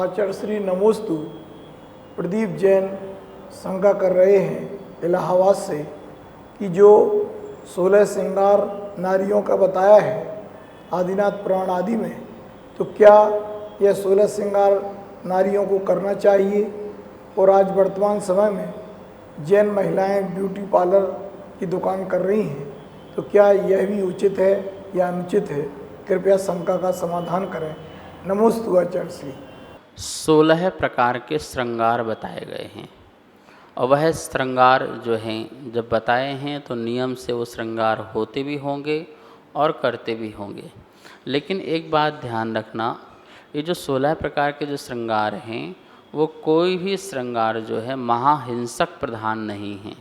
आचार्य श्री नमोस्तु प्रदीप जैन शंका कर रहे हैं इलाहाबाद से कि जो 16 श्रृंगार नारियों का बताया है आदिनाथ पुराण आदि में, तो क्या यह 16 श्रृंगार नारियों को करना चाहिए? और आज वर्तमान समय में जैन महिलाएं ब्यूटी पार्लर की दुकान कर रही हैं, तो क्या यह भी उचित है या अनुचित है? कृपया शंका का समाधान करें। नमोस्तु आचार्य श्री। 16 प्रकार के श्रृंगार बताए गए हैं और वह श्रृंगार जो हैं जब बताए हैं तो नियम से वो श्रृंगार होते भी होंगे और करते भी होंगे। लेकिन एक बात ध्यान रखना, ये जो 16 प्रकार के जो श्रृंगार हैं वो कोई भी श्रृंगार जो है महाहिंसक प्रधान नहीं है।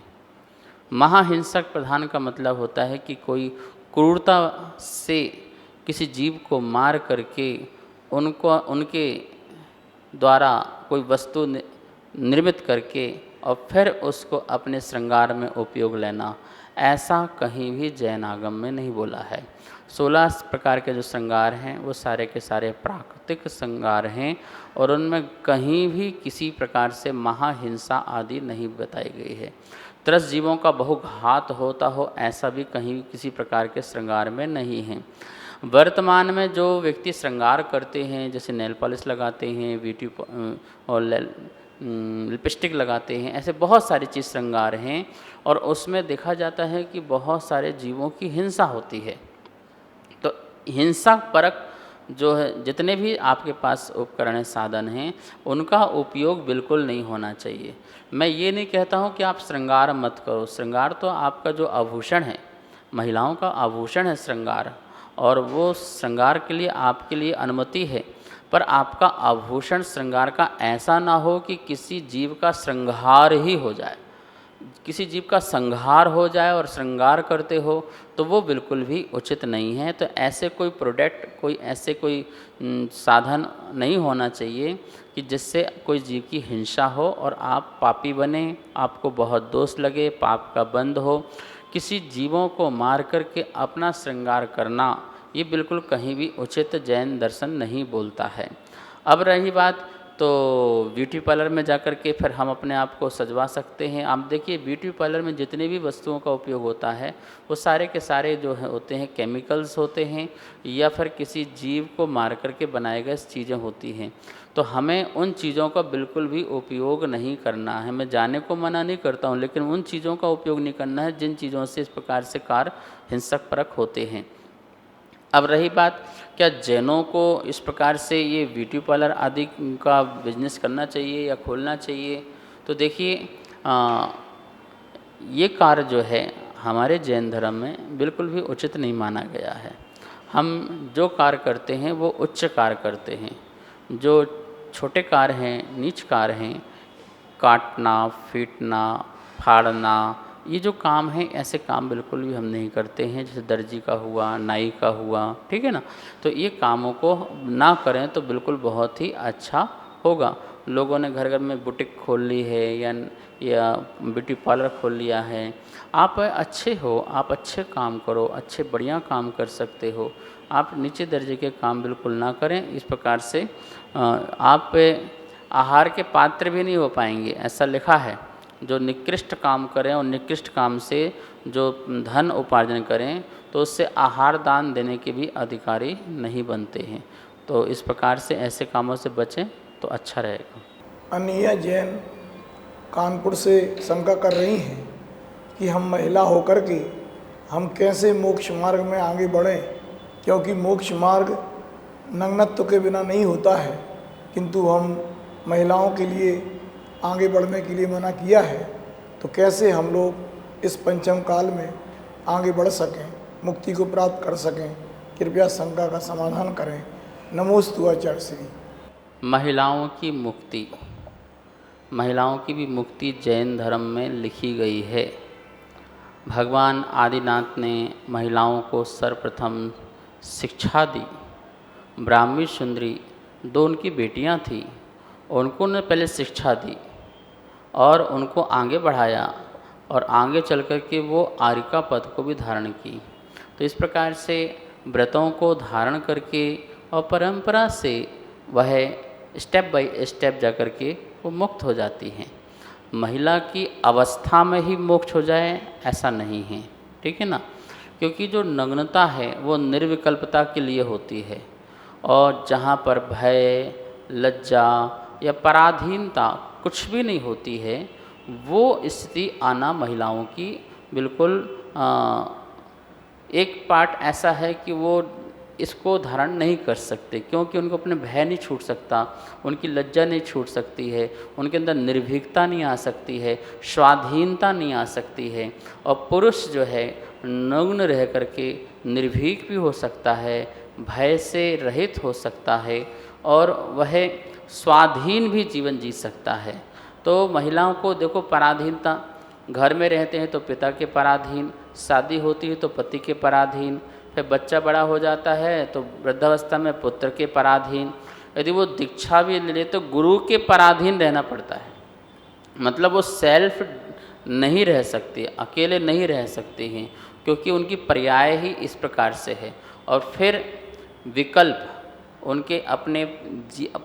महाहिंसक प्रधान का मतलब होता है कि कोई क्रूरता से किसी जीव को मार करके उनके द्वारा कोई वस्तु निर्मित करके और फिर उसको अपने श्रृंगार में उपयोग लेना, ऐसा कहीं भी जैन आगम में नहीं बोला है। 16 प्रकार के जो श्रृंगार हैं वो सारे के सारे प्राकृतिक श्रृंगार हैं और उनमें कहीं भी किसी प्रकार से महाहिंसा आदि नहीं बताई गई है। त्रस्त जीवों का बहुघात होता हो ऐसा भी कहीं किसी प्रकार के श्रृंगार में नहीं है। वर्तमान में जो व्यक्ति श्रृंगार करते हैं, जैसे नेल पॉलिश लगाते हैं, ब्यूटी और लिपस्टिक लगाते हैं, ऐसे बहुत सारी चीज़ श्रृंगार हैं और उसमें देखा जाता है कि बहुत सारे जीवों की हिंसा होती है। तो हिंसा परक जो है, जितने भी आपके पास उपकरण साधन हैं उनका उपयोग बिल्कुल नहीं होना चाहिए। मैं ये नहीं कहता हूँ कि आप श्रृंगार मत करो। श्रृंगार तो आपका जो आभूषण है, महिलाओं का आभूषण है श्रृंगार, और वो श्रृंगार के लिए आपके लिए अनुमति है, पर आपका आभूषण श्रृंगार का ऐसा ना हो कि किसी जीव का श्रृंगार ही हो जाए, किसी जीव का संहार हो जाए और श्रृंगार करते हो, तो वो बिल्कुल भी उचित नहीं है। तो ऐसे कोई प्रोडक्ट, कोई ऐसे कोई साधन नहीं होना चाहिए कि जिससे कोई जीव की हिंसा हो और आप पापी बने, आपको बहुत दोष लगे, पाप का बंध हो। किसी जीवों को मार करके अपना श्रृंगार करना ये बिल्कुल कहीं भी उचित जैन दर्शन नहीं बोलता है। अब रही बात तो ब्यूटी पार्लर में जाकर के फिर हम अपने आप को सजवा सकते हैं। आप देखिए ब्यूटी पार्लर में जितने भी वस्तुओं का उपयोग होता है वो सारे के सारे जो है होते हैं केमिकल्स होते हैं या फिर किसी जीव को मार करके बनाए गए चीज़ें होती हैं। तो हमें उन चीज़ों का बिल्कुल भी उपयोग नहीं करना है। मैं जाने को मना नहीं करता हूँ, लेकिन उन चीज़ों का उपयोग नहीं करना है जिन चीज़ों से इस प्रकार से कार्य हिंसक परक होते हैं। अब रही बात, क्या जैनों को इस प्रकार से ये ब्यूटी पार्लर आदि का बिजनेस करना चाहिए या खोलना चाहिए? तो देखिए ये कार्य जो है हमारे जैन धर्म में बिल्कुल भी उचित नहीं माना गया है। हम जो कार्य करते हैं वो उच्च कार्य करते हैं। जो छोटे कार्य हैं, नीच कार्य हैं, काटना, फीटना, फाड़ना, ये जो काम है ऐसे काम बिल्कुल भी हम नहीं करते हैं। जैसे दर्जी का हुआ, नाई का हुआ, ठीक है ना, तो ये कामों को ना करें तो बिल्कुल बहुत ही अच्छा होगा। लोगों ने घर घर में बुटीक खोल ली है या ब्यूटी पार्लर खोल लिया है। आप अच्छे हो, आप अच्छे काम करो, अच्छे बढ़िया काम कर सकते हो। आप नीचे दर्जे के काम बिल्कुल ना करें। इस प्रकार से आप आहार के पात्र भी नहीं हो पाएंगे, ऐसा लिखा है। जो निकृष्ट काम करें और निकृष्ट काम से जो धन उपार्जन करें तो उससे आहार दान देने के भी अधिकारी नहीं बनते हैं। तो इस प्रकार से ऐसे कामों से बचें तो अच्छा रहेगा। अनिया जैन कानपुर से शंका कर रही हैं कि हम महिला होकर के हम कैसे मोक्ष मार्ग में आगे बढ़ें, क्योंकि मोक्ष मार्ग नग्नत्व के बिना नहीं होता है, किंतु हम महिलाओं के लिए आगे बढ़ने के लिए मना किया है। तो कैसे हम लोग इस पंचम काल में आगे बढ़ सकें, मुक्ति को प्राप्त कर सकें? कृपया शंका का समाधान करें। नमोस्तु आचार्य श्री। महिलाओं की मुक्ति, महिलाओं की भी मुक्ति जैन धर्म में लिखी गई है। भगवान आदिनाथ ने महिलाओं को सर्वप्रथम शिक्षा दी। ब्राह्मी सुंदरी, दो उनकी बेटियां थीं, उनको ने पहले शिक्षा दी और उनको आगे बढ़ाया और आगे चल कर के वो आर्यिका पद को भी धारण की। तो इस प्रकार से व्रतों को धारण करके और परंपरा से वह स्टेप बाय स्टेप जा कर के वो मुक्त हो जाती हैं। महिला की अवस्था में ही मोक्ष हो जाए ऐसा नहीं है, ठीक है ना, क्योंकि जो नग्नता है वो निर्विकल्पता के लिए होती है, और जहाँ पर भय, लज्जा या पराधीनता कुछ भी नहीं होती है, वो स्थिति आना महिलाओं की बिल्कुल एक पार्ट ऐसा है कि वो इसको धारण नहीं कर सकते, क्योंकि उनको अपने भय नहीं छूट सकता, उनकी लज्जा नहीं छूट सकती है, उनके अंदर निर्भीकता नहीं आ सकती है, स्वाधीनता नहीं आ सकती है। और पुरुष जो है नग्न रह करके निर्भीक भी हो सकता है, भय से रहित हो सकता है, और वह स्वाधीन भी जीवन जी सकता है। तो महिलाओं को देखो, पराधीनता, घर में रहते हैं तो पिता के पराधीन, शादी होती है तो पति के पराधीन, फिर बच्चा बड़ा हो जाता है तो वृद्धावस्था में पुत्र के पराधीन, यदि वो दीक्षा भी ले ले तो गुरु के पराधीन रहना पड़ता है। मतलब वो सेल्फ नहीं रह सकती, अकेले नहीं रह सकते हैं, क्योंकि उनकी पर्याय ही इस प्रकार से है। और फिर विकल्प, उनके अपने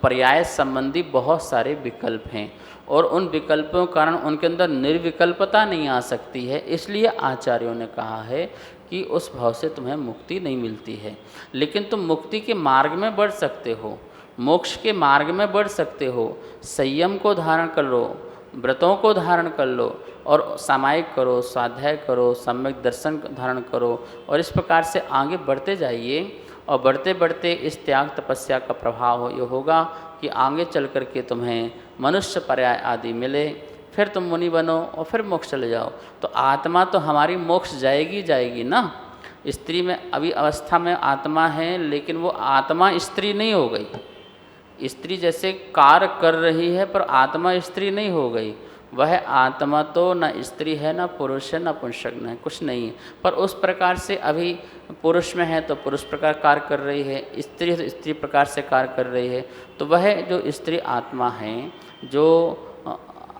पर्याय संबंधी बहुत सारे विकल्प हैं, और उन विकल्पों के कारण उनके अंदर निर्विकल्पता नहीं आ सकती है। इसलिए आचार्यों ने कहा है कि उस भाव से तुम्हें मुक्ति नहीं मिलती है। लेकिन तुम मुक्ति के मार्ग में बढ़ सकते हो, मोक्ष के मार्ग में बढ़ सकते हो। संयम को धारण कर लो, व्रतों को धारण कर लो, और सामायिक करो, स्वाध्याय करो, सम्यक दर्शन धारण करो, और इस प्रकार से आगे बढ़ते जाइए। और बढ़ते बढ़ते इस त्याग तपस्या का प्रभाव ये होगा कि आगे चल कर के तुम्हें मनुष्य पर्याय आदि मिले, फिर तुम मुनि बनो और फिर मोक्ष चले जाओ। तो आत्मा तो हमारी मोक्ष जाएगी जाएगी ना। स्त्री में अभी अवस्था में आत्मा है, लेकिन वो आत्मा स्त्री नहीं हो गई। स्त्री जैसे कार्य कर रही है पर आत्मा स्त्री नहीं हो गई। वह आत्मा तो न स्त्री है, न पुरुष है, न पुंसक है, कुछ नहीं है। पर उस प्रकार से अभी पुरुष में है तो पुरुष प्रकार कार्य कर रही है, स्त्री है तो स्त्री प्रकार से कार्य कर रही है। तो वह जो स्त्री आत्मा है जो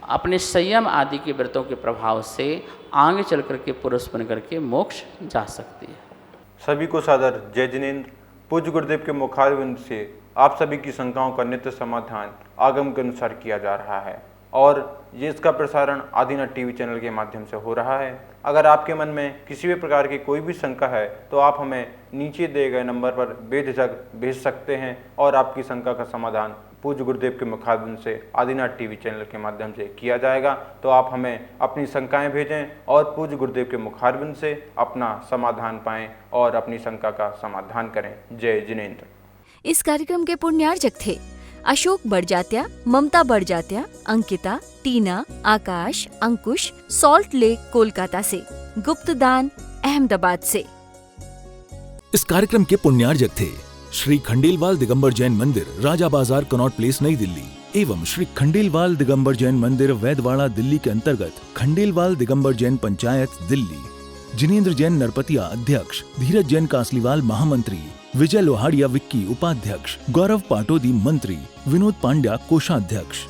अपने संयम आदि के व्रतों के प्रभाव से आगे चल कर के पुरुष बन कर के मोक्ष जा सकती है। सभी को सादर जय जिनेंद्र। पूज्य गुरुदेव के मुखारविंद से आप सभी की शंकाओं का नित्य समाधान आगम के अनुसार किया जा रहा है, और ये इसका प्रसारण आदिनाथ टीवी चैनल के माध्यम से हो रहा है। अगर आपके मन में किसी भी प्रकार की कोई भी शंका है तो आप हमें नीचे दिए गए नंबर पर बेझिझक भेज सकते हैं, और आपकी शंका का समाधान पूज्य गुरुदेव के मुखारविंद से आदिनाथ टीवी चैनल के माध्यम से किया जाएगा। तो आप हमें अपनी शंकाएं भेजें और पूज्य गुरुदेव के मुखारविंद से अपना समाधान पाएं और अपनी शंका का समाधान करें। जय जिनेंद्र। इस कार्यक्रम के पुण्यार्चक थे अशोक बड़जात्या, ममता बड़जात्या, अंकिता, टीना, आकाश, अंकुश, सॉल्ट लेक कोलकाता से, गुप्तदान अहमदाबाद से। इस कार्यक्रम के पुण्यार्चक थे श्री खंडेलवाल दिगंबर जैन मंदिर, राजा बाजार, कनॉट प्लेस, नई दिल्ली, एवं श्री खंडेलवाल दिगंबर जैन मंदिर, वैदवाड़ा, दिल्ली के अंतर्गत खंडेलवाल दिगंबर जैन पंचायत, दिल्ली। जिनेंद्र जैन नरपतिया अध्यक्ष, धीरज जैन कासलीवाल महामंत्री, विजय लोहाड़िया विक्की उपाध्यक्ष, गौरव पाटोदी मंत्री, विनोद पांड्या कोषाध्यक्ष।